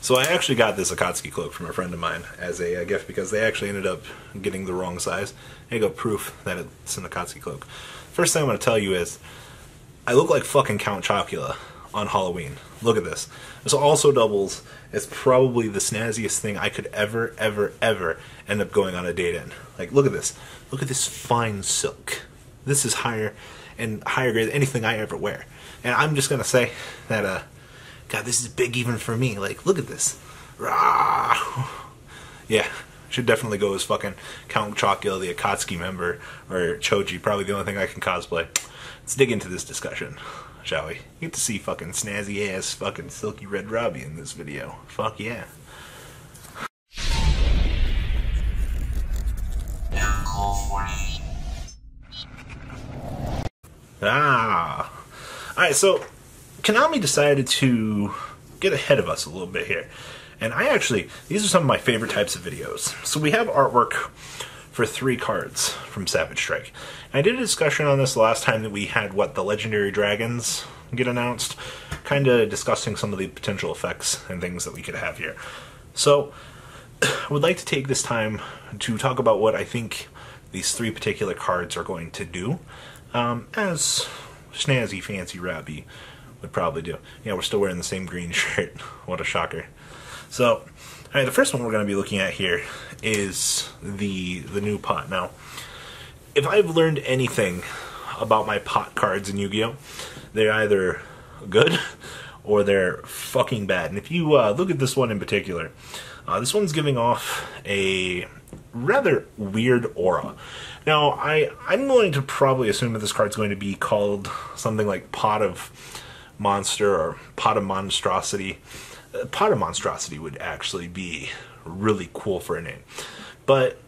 So I actually got this Akatsuki cloak from a friend of mine as a gift because they actually ended up getting the wrong size. Here you go, proof that it's an Akatsuki cloak. First thing I'm going to tell you is, I look like fucking Count Chocula on Halloween. Look at this. This also doubles as probably the snazziest thing I could ever end up going on a date in. Like, look at this. Look at this fine silk. This is higher and higher grade than anything I ever wear. And I'm just going to say that, God, this is big even for me. Like, look at this. Rah! Yeah, should definitely go as fucking Count Chocula, the Akatsuki member, or Choji, probably the only thing I can cosplay. Let's dig into this discussion, shall we? You get to see fucking snazzy ass fucking silky red Robbie in this video. Fuck yeah. Alright, so Konami decided to get ahead of us a little bit here. And these are some of my favorite types of videos. So we have artwork for 3 cards from Savage Strike. And I did a discussion on this last time that we had, the Legendary Dragons get announced, kind of discussing some of the potential effects and things that we could have here. So I would like to take this time to talk about what I think these 3 particular cards are going to do, as snazzy, fancy Robbie would probably do. Yeah, we're still wearing the same green shirt. What a shocker. So, alright, the first one we're going to be looking at here is the new pot. Now, if I've learned anything about my pot cards in Yu-Gi-Oh!, they're either good or they're fucking bad. And if you look at this one in particular, this one's giving off a rather weird aura. Now, I'm going to probably assume that this card's going to be called something like Pot of Monster or Pot of Monstrosity. Pot of Monstrosity would actually be really cool for a name. But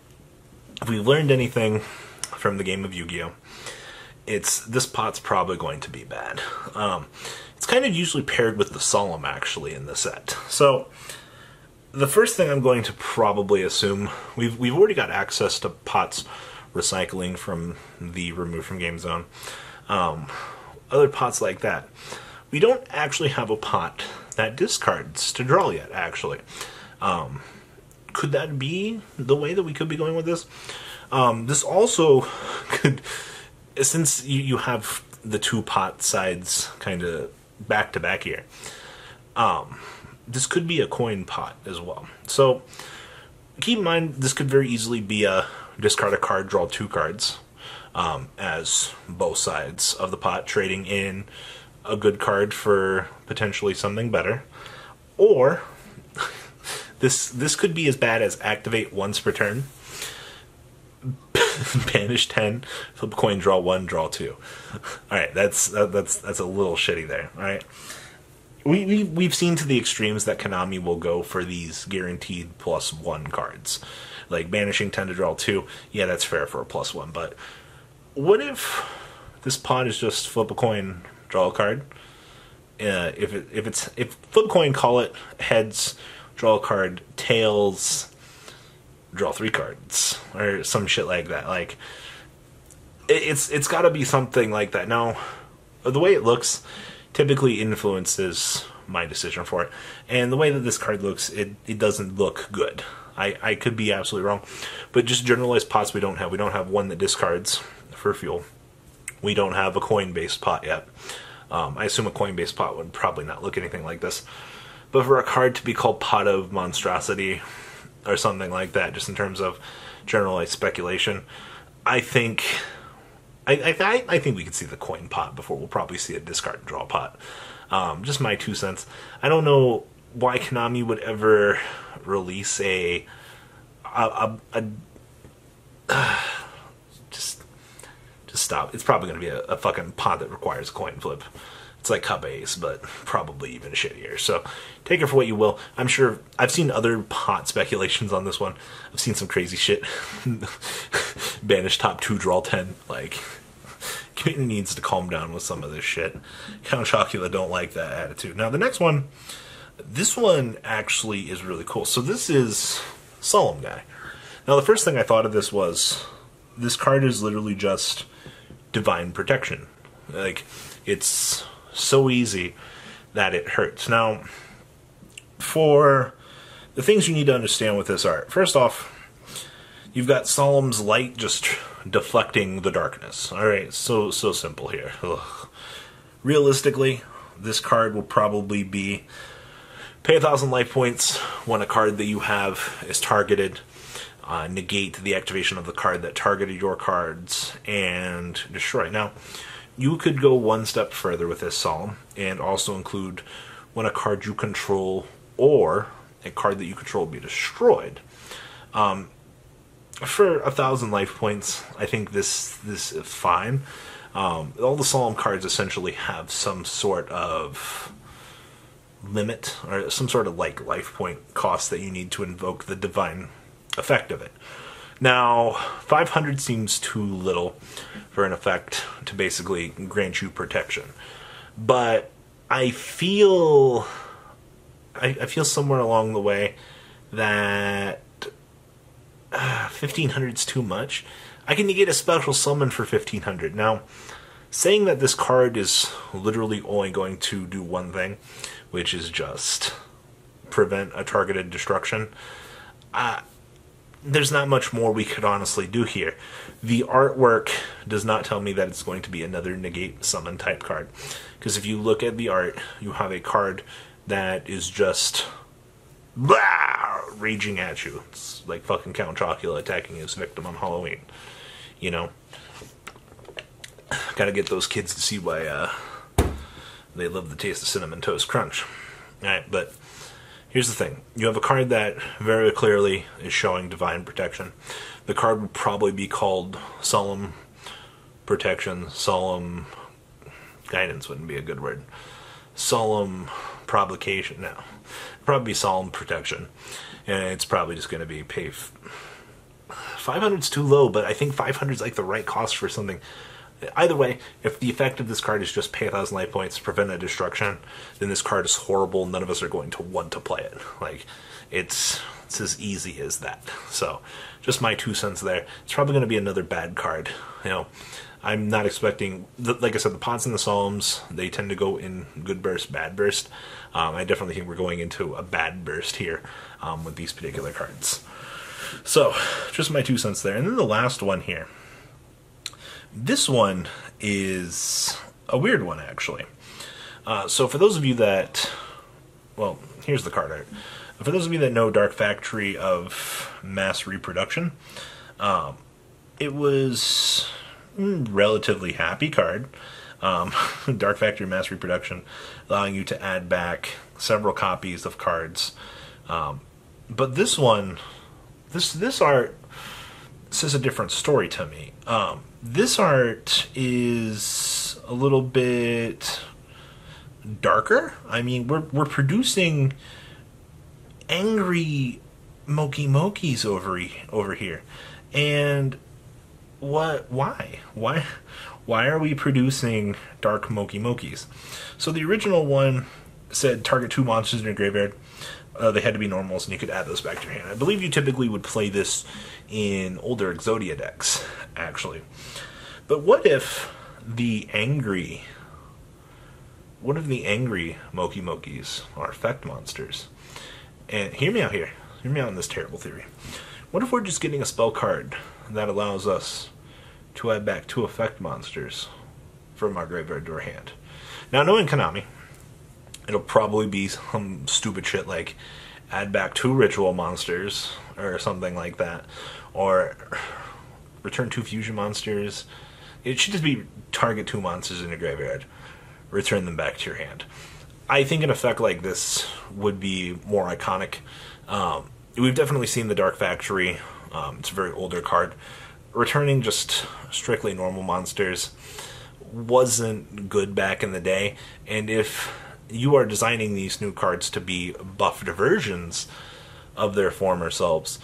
if we've learned anything from the game of Yu-Gi-Oh!, this pot's probably going to be bad. It's kind of usually paired with the Solemn, actually, in the set. So the first thing I'm going to probably assume, we've already got access to pots recycling from the Remove from Game Zone. Other pots like that. We don't actually have a pot that discards to draw yet, actually. Could that be the way that we could be going with this? This also could, since you have the 2 pot sides kind of back to back here, this could be a coin pot as well. So keep in mind, this could very easily be a discard a card, draw 2 cards, as both sides of the pot, trading in a good card for potentially something better. Or this could be as bad as activate once per turn, banish 10, flip a coin, draw 1, draw 2. Alright, that's a little shitty there. Alright, we've seen to the extremes that Konami will go for these guaranteed +1 cards, like banishing 10 to draw 2. Yeah, that's fair for a +1, but what if this pot is just flip a coin, draw a card? If flip a coin, call it heads, draw a card, tails, draw 3 cards, or some shit like that. Like, it's got to be something like that. Now, the way it looks typically influences my decision for it, and the way that this card looks, it doesn't look good. I could be absolutely wrong, but just generalized pots we don't have. We don't have one that discards for fuel. We don't have a coin-based pot yet. I assume a coin-based pot would probably not look anything like this. But for a card to be called Pot of Monstrosity or something like that, just in terms of generalized speculation, I think I think we could see the coin pot before we'll probably see a discard and draw pot. Just my 2 cents. I don't know why Konami would ever release just stop. It's probably going to be a fucking pot that requires a coin flip. It's like Cup Ace, but probably even shittier. So take it for what you will. I'm sure I've seen other pot speculations on this one. I've seen some crazy shit. Banish top 2, draw 10. Like, community needs to calm down with some of this shit. Count Chocula don't like that attitude. Now the next one, this one actually is really cool. So this is Solemn guy. Now the first thing I thought of this was, this card is literally just divine protection. Like, it's so easy that it hurts. Now, for the things you need to understand with this art, first off, you've got Solemn's light just deflecting the darkness. Alright, so simple here. Ugh. Realistically, this card will probably be pay 1,000 life points when a card that you have is targeted, negate the activation of the card that targeted your cards, and destroy. Now, you could go one step further with this Solemn, and also include when a card you control or a card that you control be destroyed. For 1,000 life points, I think this is fine. All the Solemn cards essentially have some sort of limit, or some sort of like life point cost that you need to invoke the divine effect of it. Now, 500 seems too little for an effect to basically grant you protection. But I feel somewhere along the way that 1,500 is too much. I can negate a special summon for 1,500. Now, saying that this card is literally only going to do one thing, which is just prevent a targeted destruction, there's not much more we could honestly do here. The artwork does not tell me that it's going to be another negate summon type card. Because if you look at the art, you have a card that is just blah, raging at you. It's like fucking Count Chocula attacking his victim on Halloween. You know? Gotta get those kids to see why they love the taste of Cinnamon Toast Crunch. Alright, but here's the thing. You have a card that very clearly is showing divine protection. The card would probably be called Solemn Protection. Solemn Guidance wouldn't be a good word. Solemn Provocation. No. It'd probably be Solemn Protection. And it's probably just going to be pay 500's too low, but I think 500 is like the right cost for something. Either way, if the effect of this card is just pay 1,000 life points, prevent a destruction, then this card is horrible. None of us are going to want to play it. Like, it's as easy as that. So, just my 2 cents there. It's probably going to be another bad card. You know, I'm not expecting, like I said, the pots and the Solemns, they tend to go in good burst, bad burst. I definitely think we're going into a bad burst here with these particular cards. So, just my 2 cents there. And then the last one here. This one is a weird one, actually. So for those of you that, well, here's the card art. For those of you that know Dark Factory of Mass Reproduction, it was a relatively happy card. Dark Factory Mass Reproduction, allowing you to add back several copies of cards. But this one, this art says a different story to me. This art is a little bit darker. I mean, we're producing angry Moki Mokis over here, and why are we producing dark Moki Mokis? So the original one said target 2 monsters in your graveyard. They had to be normals, and you could add those back to your hand. I believe you typically would play this in older Exodia decks, actually. But what if the angry Moki Mokis are effect monsters? And hear me out here. Hear me out in this terrible theory. What if we're just getting a spell card that allows us to add back 2 effect monsters from our graveyard to our hand? Now, knowing Konami, it'll probably be some stupid shit like add back 2 ritual monsters or something like that, or return 2 fusion monsters. It should just be target 2 monsters in your graveyard, return them back to your hand. I think an effect like this would be more iconic. We've definitely seen the Dark Factory. It's a very older card. Returning just strictly normal monsters wasn't good back in the day, and if you are designing these new cards to be buffed versions of their former selves,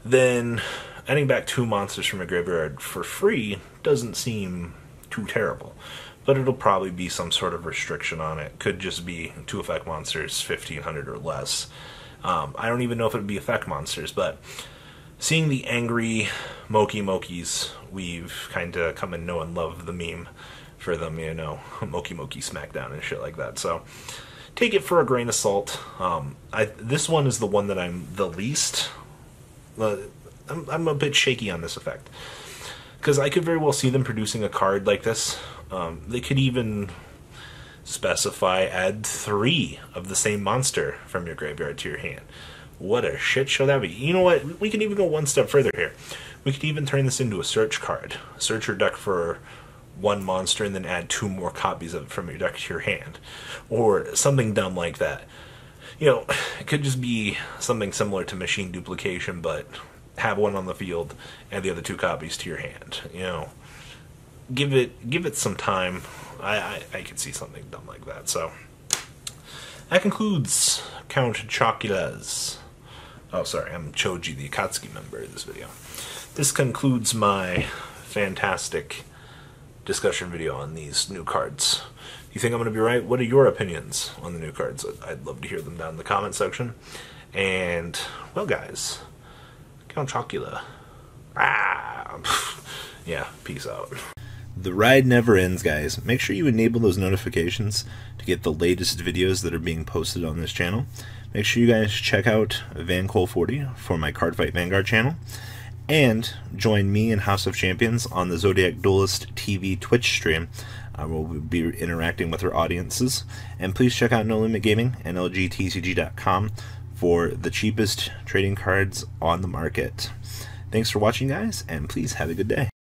then adding back 2 monsters from a graveyard for free doesn't seem too terrible. But it'll probably be some sort of restriction on it. Could just be 2 effect monsters, 1,500 or less. I don't even know if it would be effect monsters, but seeing the angry Moki Mokis, we've kind of come and know and love the meme for them, you know, Moki Moki Smackdown and shit like that. So take it for a grain of salt. This one is the one that I'm the least. I'm a bit shaky on this effect, because I could very well see them producing a card like this. They could even specify add 3 of the same monster from your graveyard to your hand. What a shit show that would be. You know what? We can even go one step further here. We could even turn this into a search card. Search your deck for 1 monster and then add 2 more copies of it from your deck to your hand. Or something dumb like that. You know, it could just be something similar to machine duplication, but have 1 on the field, add the other 2 copies to your hand. You know, give it some time. I could see something dumb like that. So that concludes Count Chocula's. Oh, sorry, I'm Choji, the Akatsuki member of this video. This concludes my fantastic discussion video on these new cards. Do you think I'm going to be right? What are your opinions on the new cards? I'd love to hear them down in the comment section. And, well, guys, Count Chocula. Yeah, peace out. The ride never ends, guys. Make sure you enable those notifications to get the latest videos that are being posted on this channel. Make sure you guys check out VanCole40 for my Cardfight Vanguard channel. And join me and House of Champions on the Zodiac Duelist TV Twitch stream. I will be interacting with our audiences. And please check out No Limit Gaming and LGTCG.com for the cheapest trading cards on the market. Thanks for watching, guys, and please have a good day.